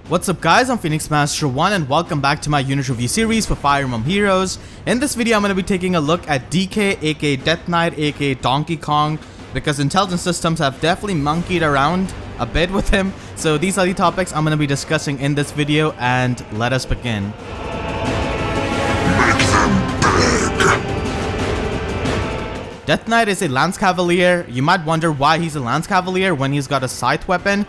What's up guys, I'm Phoenix Master 1 and welcome back to my unit review series for Fire Emblem Heroes. In this video I'm going to be taking a look at DK aka Death Knight aka Donkey Kong, because intelligence systems have definitely monkeyed around a bit with him. So these are the topics I'm going to be discussing in this video, and let us begin. Death Knight is a Lance Cavalier. You might wonder why he's a Lance Cavalier when he's got a scythe weapon.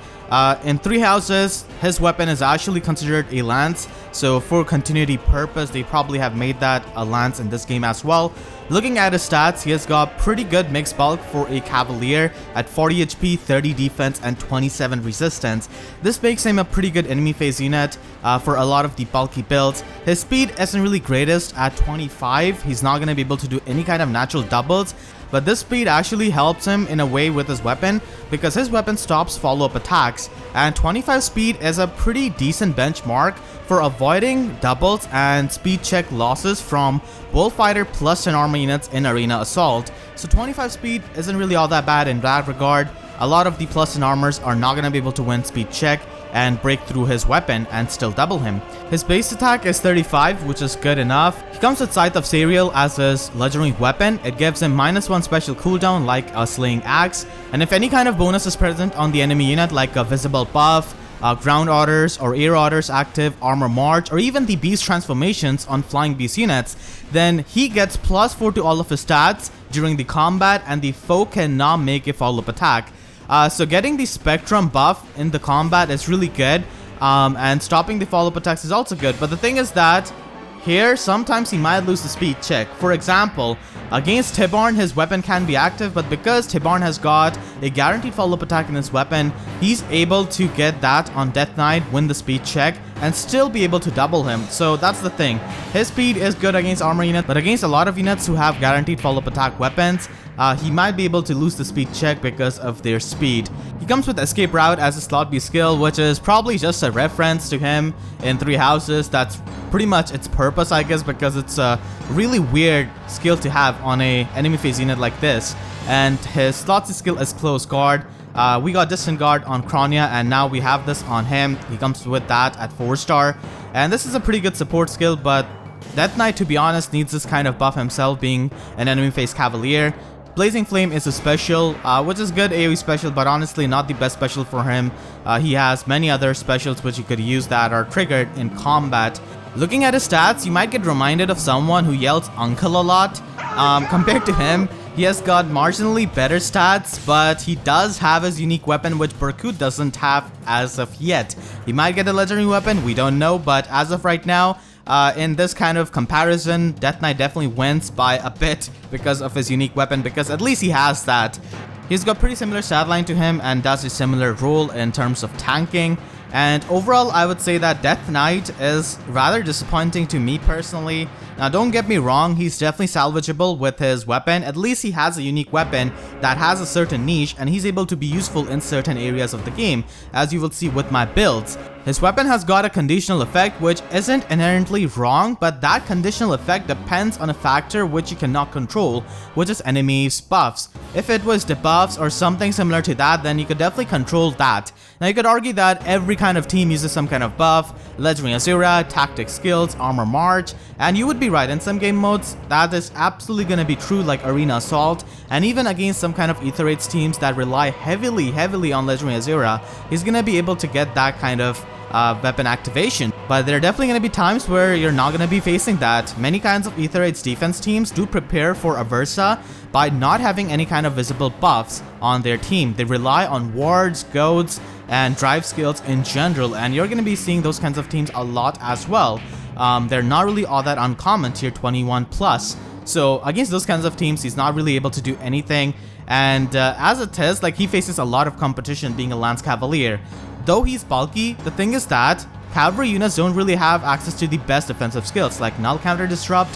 In Three Houses, his weapon is actually considered a lance, so for continuity purpose, they probably have made that a lance in this game as well. Looking at his stats, he has got pretty good mixed bulk for a Cavalier at 40 HP, 30 defense, and 27 resistance. This makes him a pretty good enemy phase unit for a lot of the bulky builds. His speed isn't really greatest at 25. He's not going to be able to do any kind of natural doubles, but this speed actually helps him in a way with his weapon, because his weapon stops follow-up attacks, and 25 speed is a pretty decent benchmark for avoiding doubles and speed check losses from Bullfighter plus 10 armor units in Arena Assault. So 25 speed isn't really all that bad in that regard. A lot of the plus 10 armors are not going to be able to win speed check and break through his weapon and still double him. His base attack is 35, which is good enough. He comes with Scythe of Serial as his legendary weapon. It gives him -1 special cooldown like a Slaying Axe, and if any kind of bonus is present on the enemy unit like a visible buff, ground orders or air orders active, armor march, or even the beast transformations on flying beast units, then he gets +4 to all of his stats during the combat, and the foe cannot make a follow-up attack. So getting the Spectrum buff in the combat is really good, and stopping the follow-up attacks is also good. But the thing is that here, sometimes he might lose the speed check. For example, against Tibarn, his weapon can be active, but because Tibarn has got a guaranteed follow-up attack in his weapon, he's able to get that on Death Knight, win the speed check, and still be able to double him. So that's the thing. His speed is good against armor units, but against a lot of units who have guaranteed follow-up attack weapons, he might be able to lose the speed check because of their speed. He comes with Escape Route as a slot B skill, which is probably just a reference to him in Three Houses. That's pretty much its purpose, I guess, because it's a really weird skill to have on a enemy phase unit like this. And his slot C skill is Close Guard. We got Distant Guard on Kronia, and now we have this on him. He comes with that at 4-star, and this is a pretty good support skill, but Death Knight, to be honest, needs this kind of buff himself, being an enemy phase Cavalier. Blazing Flame is a special, which is good AoE special, but honestly not the best special for him. He has many other specials which you could use that are triggered in combat. Looking at his stats, you might get reminded of someone who yells uncle a lot. Compared to him, he has got marginally better stats, but he does have his unique weapon, which Berkut doesn't have as of yet. He might get a legendary weapon, we don't know, but as of right now, in this kind of comparison, Death Knight definitely wins by a bit because of his unique weapon, because at least he has that. He's got pretty similar stat line to him and does a similar role in terms of tanking. And overall, I would say that Death Knight is rather disappointing to me personally. Now, don't get me wrong, he's definitely salvageable with his weapon. At least he has a unique weapon that has a certain niche, and he's able to be useful in certain areas of the game, as you will see with my builds. His weapon has got a conditional effect, which isn't inherently wrong, but that conditional effect depends on a factor which you cannot control, which is enemies' buffs. If it was debuffs or something similar to that, then you could definitely control that. Now, you could argue that every kind of team uses some kind of buff, legendary Azura, tactic skills, armor march, and you would be right, in some game modes that is absolutely going to be true, like Arena Assault, and even against some kind of Aetherates teams that rely heavily on legendary Azura, he's going to be able to get that kind of weapon activation. But there are definitely going to be times where you're not going to be facing that. Many kinds of Aetherates defense teams do prepare for Aversa by not having any kind of visible buffs on their team. They rely on wards, goads, and drive skills in general, and you're going to be seeing those kinds of teams a lot as well. They're not really all that uncommon, tier 21 plus. So against those kinds of teams, he's not really able to do anything. And as it is, like, he faces a lot of competition being a Lance Cavalier. Though he's bulky, the thing is that cavalry units don't really have access to the best defensive skills like Null Counter Disrupt,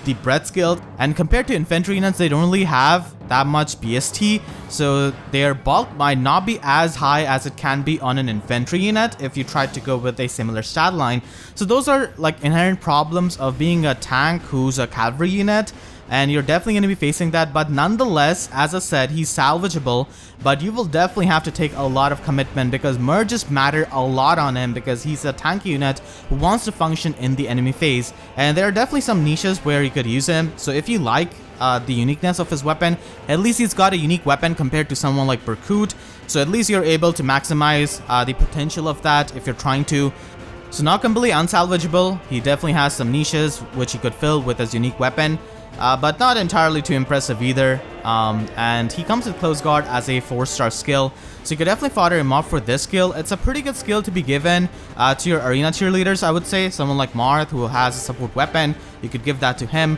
the Breath skill, and compared to infantry units, they don't really have that much BST, so their bulk might not be as high as it can be on an infantry unit if you try to go with a similar stat line. So those are like inherent problems of being a tank who's a cavalry unit. and you're definitely going to be facing that. But nonetheless, as I said, he's salvageable, but you will definitely have to take a lot of commitment because merges matter a lot on him because he's a tanky unit who wants to function in the enemy phase, and there are definitely some niches where you could use him. So if you like the uniqueness of his weapon, at least he's got a unique weapon compared to someone like Berkut, so at least you're able to maximize the potential of that if you're trying to. So not completely unsalvageable, he definitely has some niches which he could fill with his unique weapon, but not entirely too impressive either. And he comes with Close Guard as a 4-star skill, so you could definitely fodder him up for this skill. It's a pretty good skill to be given to your arena cheerleaders, I would say. Someone like Marth who has a support weapon, you could give that to him.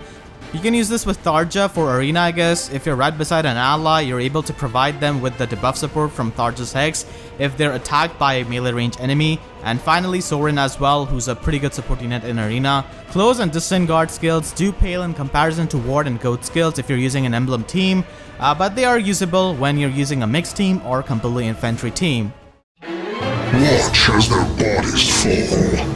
You can use this with Tharja for arena, I guess. If you're right beside an ally, you're able to provide them with the debuff support from Tharja's Hex if they're attacked by a melee range enemy. And finally, Sorin as well, who's a pretty good support unit in arena. Close and distant guard skills do pale in comparison to ward and goat skills if you're using an emblem team, but they are usable when you're using a mixed team or completely infantry team. Watch as their bodies fall.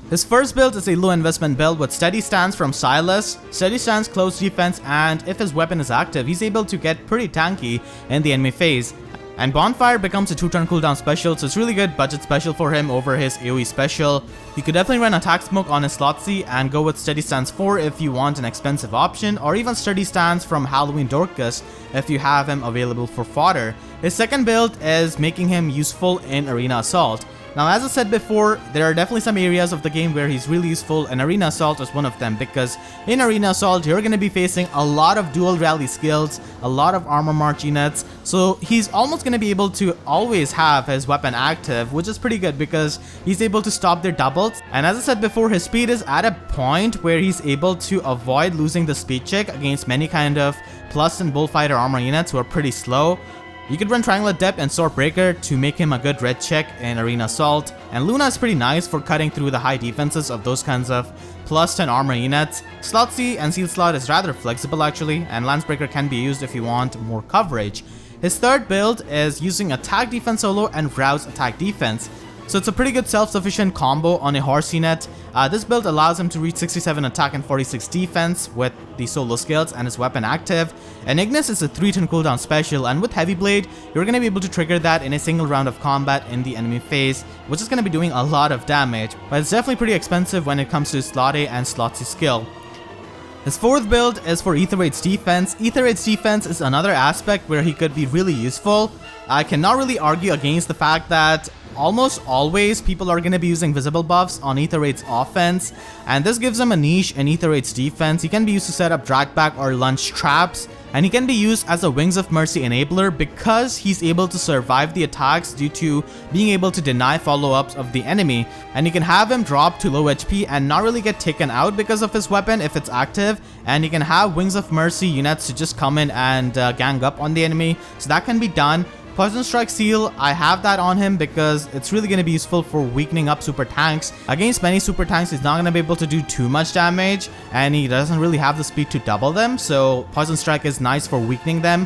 His first build is a low investment build with steady stance from Silas, steady stance, close defense, and if his weapon is active, he's able to get pretty tanky in the enemy phase. And Bonfire becomes a 2-turn cooldown special, so it's really good budget special for him over his AoE special. You could definitely run Attack Smoke on his Slotsy and go with Steady Stance 4 if you want an expensive option, or even Steady Stance from Halloween Dorcas if you have him available for fodder. His second build is making him useful in Arena Assault. Now, as I said before, there are definitely some areas of the game where he's really useful, and Arena Assault is one of them, because in Arena Assault, you're going to be facing a lot of dual rally skills, a lot of armor march units, so he's almost going to be able to always have his weapon active, which is pretty good because he's able to stop their doubles. And as I said before, his speed is at a point where he's able to avoid losing the speed check against many kind of plus and bullfighter armor units who are pretty slow. You could run Triangle Depth and Sword Breaker to make him a good red check in Arena Assault, and Luna is pretty nice for cutting through the high defenses of those kinds of plus 10 armor units. Slotsy and Seal Slot is rather flexible actually, and Lancebreaker can be used if you want more coverage. His third build is using Attack Defense solo and Rouse Attack Defense. So it's a pretty good self-sufficient combo on a horse unit. This build allows him to reach 67 attack and 46 defense with the solo skills and his weapon active. And Ignis is a 3-turn cooldown special, and with Heavy Blade, you're going to be able to trigger that in a single round of combat in the enemy phase, which is going to be doing a lot of damage. But it's definitely pretty expensive when it comes to Slotte and Slotsy skill. His fourth build is for Aether Raid's defense. Aether Raid's defense is another aspect where he could be really useful. I cannot really argue against the fact that almost always people are going to be using visible buffs on Aether Raid's offense, and this gives him a niche in Aether Raid's defense. He can be used to set up drag back or lunge traps, and he can be used as a Wings of Mercy enabler because he's able to survive the attacks due to being able to deny follow-ups of the enemy. And you can have him drop to low HP and not really get taken out because of his weapon if it's active, and you can have Wings of Mercy units to just come in and gang up on the enemy, so that can be done. Poison Strike Seal, I have that on him because it's really going to be useful for weakening up super tanks. Against many super tanks, he's not going to be able to do too much damage, and he doesn't really have the speed to double them, so Poison Strike is nice for weakening them.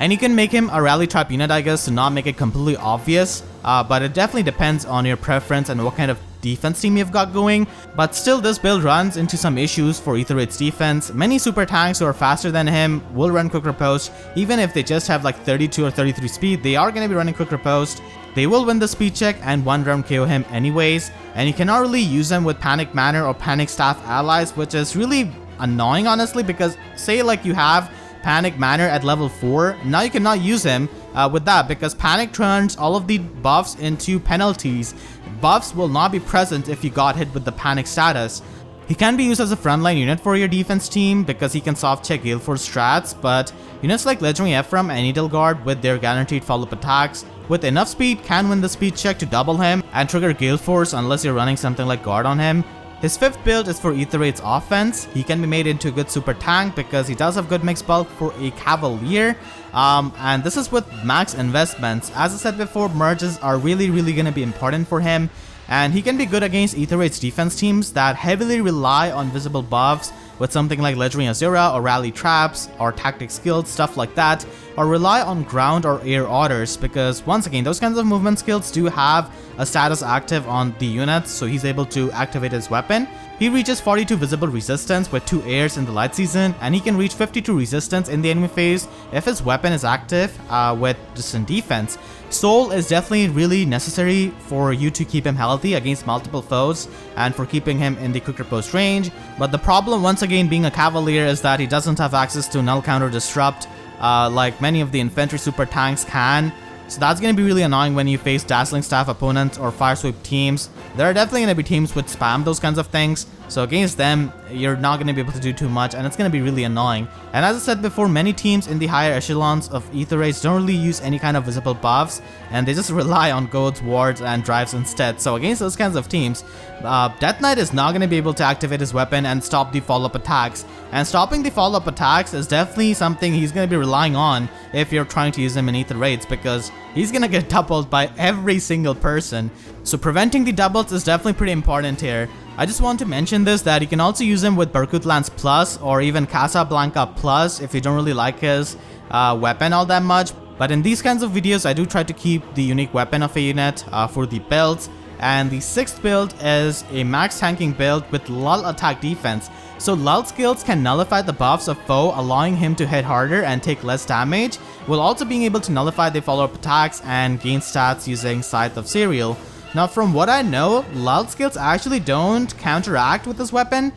And you can make him a rally trap unit, I guess, to not make it completely obvious, but it definitely depends on your preference and what kind of defense team you've got going. But still, this build runs into some issues for Aether Raid's defense. Many super tanks who are faster than him will run Quick Riposte. Even if they just have like 32 or 33 speed, they are going to be running Quick Riposte. They will win the speed check and one round KO him anyways, and you cannot really use them with Panic Manor or Panic Staff allies, which is really annoying honestly, because say like you have Panic Manor at level 4, now you cannot use him with that because Panic turns all of the buffs into penalties. Buffs will not be present if you got hit with the Panic status. He can be used as a frontline unit for your defense team because he can soft check Gale Force strats, but units like Legendary Ephraim and Edelgard with their guaranteed follow-up attacks with enough speed can win the speed check to double him and trigger Gale Force unless you're running something like Guard on him. His fifth build is for Aether Raid's offense. He can be made into a good super tank because he does have good mixed bulk for a Cavalier. And this is with max investments. As I said before, merges are really going to be important for him. And he can be good against Aether Raid's defense teams that heavily rely on visible buffs with something like Legendary Azura or Rally Traps or Tactic skills, stuff like that, or rely on ground or air orders, because once again, those kinds of movement skills do have a status active on the units, so he's able to activate his weapon. He reaches 42 visible resistance with 2 airs in the light season, and he can reach 52 resistance in the enemy phase if his weapon is active with distant defense. Soul is definitely really necessary for you to keep him healthy against multiple foes and for keeping him in the quick riposte range, but the problem once again being a Cavalier is that he doesn't have access to null counter disrupt like many of the infantry super tanks can. So that's going to be really annoying when you face Dazzling Staff opponents or Fire Sweep teams. There are definitely going to be teams which spam those kinds of things, so against them, you're not going to be able to do too much, and it's going to be really annoying. And as I said before, many teams in the higher echelons of Ether Raids don't really use any kind of visible buffs, and they just rely on goads, wards, and drives instead. So against those kinds of teams, Death Knight is not going to be able to activate his weapon and stop the follow-up attacks. And stopping the follow-up attacks is definitely something he's going to be relying on if you're trying to use him in Ether Raids, because he's going to get doubled by every single person. So preventing the doubles is definitely pretty important here. I just want to mention this, that you can also use him with Barkut Lance Plus or even Casablanca Plus if you don't really like his weapon all that much. But in these kinds of videos, I do try to keep the unique weapon of a unit for the builds. And the 6th build is a max tanking build with lull attack defense. So lull skills can nullify the buffs of foe, allowing him to hit harder and take less damage, while also being able to nullify the follow-up attacks and gain stats using Scythe of Serial. Now from what I know, lull skills actually don't counteract with this weapon,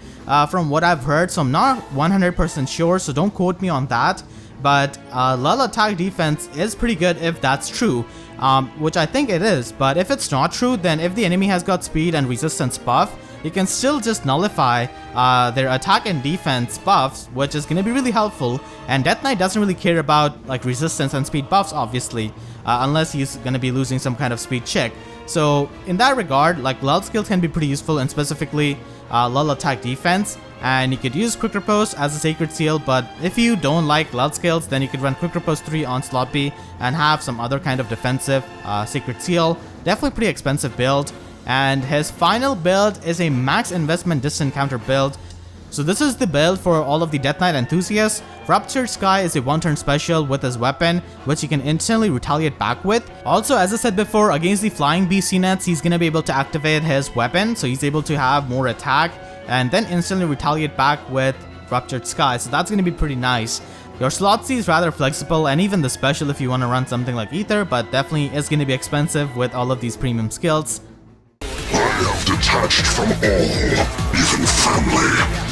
from what I've heard, so I'm not 100% sure, so don't quote me on that. But lull attack defense is pretty good if that's true, which I think it is. But if it's not true, then if the enemy has got speed and resistance buff, you can still just nullify their attack and defense buffs, which is going to be really helpful. And Death Knight doesn't really care about like resistance and speed buffs, obviously, unless he's going to be losing some kind of speed check. So in that regard, like lull skills can be pretty useful, and specifically lull attack defense. And you could use Quick Riposte as a Sacred Seal, but if you don't like lull skills, then you could run Quick Riposte 3 on slot B and have some other kind of defensive Sacred Seal. Definitely pretty expensive build. And his final build is a max investment distant counter build. So this is the build for all of the Death Knight enthusiasts. Ruptured Sky is a 1-turn special with his weapon, which he can instantly retaliate back with. Also, as I said before, against the Flying Beast units, he's going to be able to activate his weapon, so he's able to have more attack and then instantly retaliate back with Ruptured Sky, so that's going to be pretty nice. Your slot C is rather flexible, and even the special if you want to run something like Ether, but definitely is going to be expensive with all of these premium skills. I have detached from all, even family.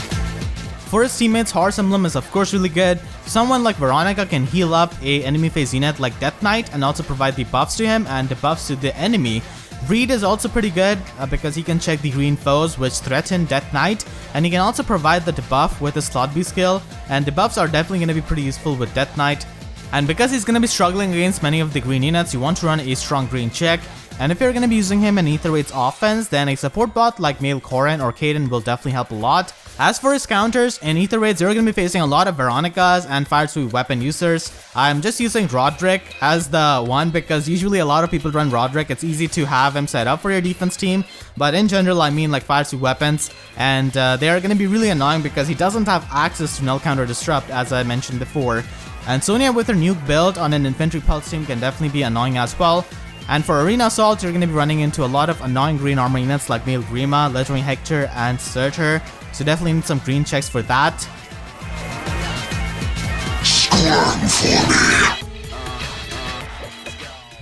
For his teammates, Horse Emblem is of course really good. Someone like Veronica can heal up a enemy phase unit like Death Knight and also provide the buffs to him and debuffs to the enemy. Reed is also pretty good because he can check the green foes which threaten Death Knight, and he can also provide the debuff with his slot B skill, and debuffs are definitely going to be pretty useful with Death Knight. And because he's going to be struggling against many of the green units, you want to run a strong green check. And if you're going to be using him in Ether Raid's offense, then a support bot like Male Corrin or Kaden will definitely help a lot. As for his counters, in Ether Raids, you're going to be facing a lot of Veronicas and Fire Sweep weapon users. I'm just using Roderick as the one because usually a lot of people run Roderick. It's easy to have him set up for your defense team, but in general, I mean like Fire Sweep weapons, and they are going to be really annoying because he doesn't have access to null counter disrupt, as I mentioned before. And Sonya with her nuke build on an infantry pulse team can definitely be annoying as well. And for Arena Assault, you're going to be running into a lot of annoying green armor units like Male Grima, Legendary Hector, and Surtur. So definitely need some green checks for that.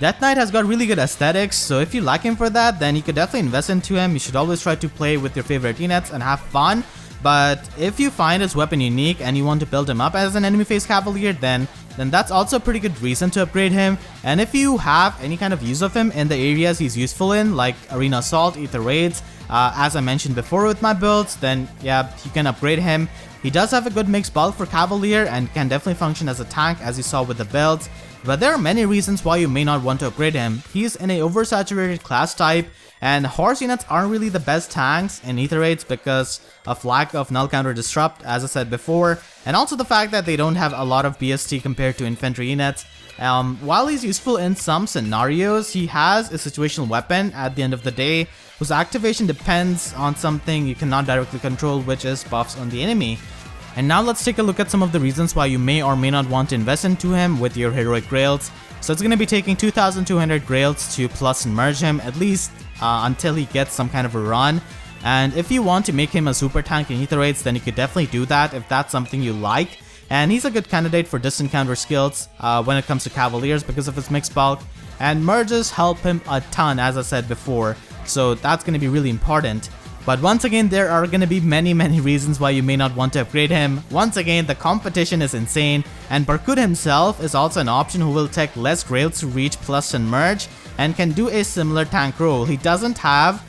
Death Knight has got really good aesthetics, so if you like him for that, then you could definitely invest into him. You should always try to play with your favorite units and have fun. But if you find his weapon unique and you want to build him up as an enemy phase Cavalier, then that's also a pretty good reason to upgrade him. And if you have any kind of use of him in the areas he's useful in, like Arena Assault, Ether Raids, as I mentioned before with my builds, then yeah, you can upgrade him. He does have a good mixed bulk for Cavalier and can definitely function as a tank, as you saw with the builds. But there are many reasons why you may not want to upgrade him. He's in a oversaturated class type, and horse units aren't really the best tanks in Ether Raids because of lack of null counter disrupt, as I said before, and also the fact that they don't have a lot of BST compared to infantry units. While he's useful in some scenarios, he has a situational weapon at the end of the day, whose activation depends on something you cannot directly control, which is buffs on the enemy. And now let's take a look at some of the reasons why you may or may not want to invest into him with your Heroic Grails. So it's going to be taking 2,200 Grails to plus and merge him, at least until he gets some kind of a run. And if you want to make him a super tank in Ether Raids, then you could definitely do that if that's something you like. And he's a good candidate for distant counter skills when it comes to Cavaliers because of his mixed bulk. And merges help him a ton, as I said before, so that's going to be really important. But once again, there are going to be many reasons why you may not want to upgrade him. Once again, the competition is insane, and Barcud himself is also an option who will take less Grails to reach plus and merge, and can do a similar tank role. He doesn't have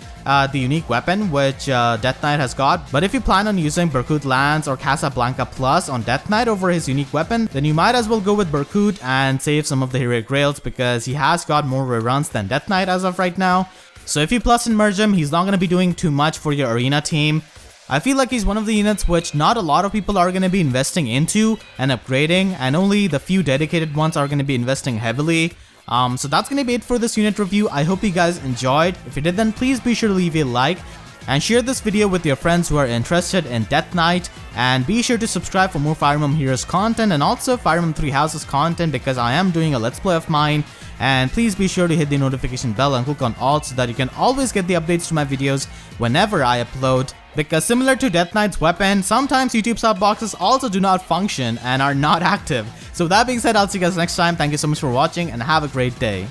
the unique weapon which Death Knight has got, but if you plan on using Barcud Lance or Casablanca Plus on Death Knight over his unique weapon, then you might as well go with Barcud and save some of the Heroic Grails because he has got more reruns than Death Knight as of right now. So if you plus and merge him, he's not going to be doing too much for your arena team. I feel like he's one of the units which not a lot of people are going to be investing into and upgrading, and only the few dedicated ones are going to be investing heavily. So that's going to be it for this unit review. I hope you guys enjoyed. If you did, then please be sure to leave a like and share this video with your friends who are interested in Death Knight, and be sure to subscribe for more Fire Emblem Heroes content and also Fire Emblem Three Houses content because I am doing a Let's Play of mine. And please be sure to hit the notification bell and click on all so that you can always get the updates to my videos whenever I upload. Because similar to Death Knight's weapon, sometimes YouTube sub boxes also do not function and are not active. So with that being said, I'll see you guys next time. Thank you so much for watching and have a great day.